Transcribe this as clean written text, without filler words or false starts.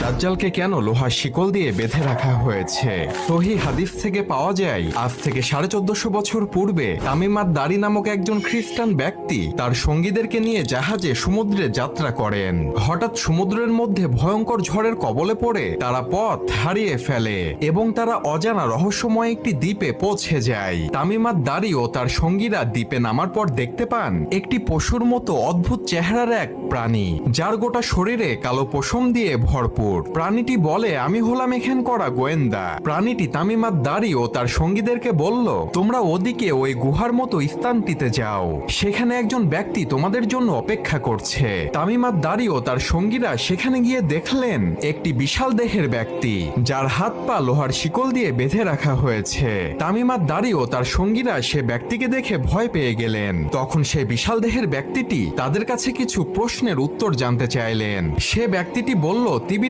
দাজ্জালকে কেন লোহার শিকল দিয়ে বেঁধে রাখা হয়েছে? সহিহ হাদিস থেকে পাওয়া যায়, আজ থেকে 1450 বছর পূর্বে তামিমাত দারি নামক একজন খ্রিস্টান ব্যক্তি তার সঙ্গীদেরকে নিয়ে জাহাজে সমুদ্রে যাত্রা করেন। হঠাৎ সমুদ্রের মধ্যে ভয়ঙ্কর ঝড়ের কবলে পড়ে তারা পথ হারিয়ে ফেলে এবং তারা অজানা রহস্যময় একটি দ্বীপে পৌঁছে যায়। তামিমাত দারি ও তার সঙ্গীরা দ্বীপে নামার পর দেখতে পান একটি পশুর মতো অদ্ভুত চেহারার এক প্রাণী, যার গোটা শরীরে কালো পশম দিয়ে ভরপুর। প্রাণীটি বলে, আমি হলাম এখান করা গোয়েন্দা। প্রাণীটি তামিমাত দারি ও তার সঙ্গীদেরকে বলল, তোমরা ওদিকে ওই গুহার মতো স্থানটিতে যাও, সেখানে একজন ব্যক্তি তোমাদের জন্য অপেক্ষা করছে। তামিমাত দারি ও তার সঙ্গীরা সেখানে গিয়ে দেখলেন একটি বিশাল দেহের ব্যক্তি, যার হাত পা লোহার শিকল দিয়ে বেঁধে রাখা হয়েছে। তামিমাত দারি ও তার সঙ্গীরা সে ব্যক্তিকে দেখে ভয় পেয়ে গেলেন। তখন সেই বিশাল দেহের ব্যক্তিটি তাদের কাছে কিছু প্রশ্নের উত্তর জানতে চাইলেন। সে ব্যক্তিটি বলল,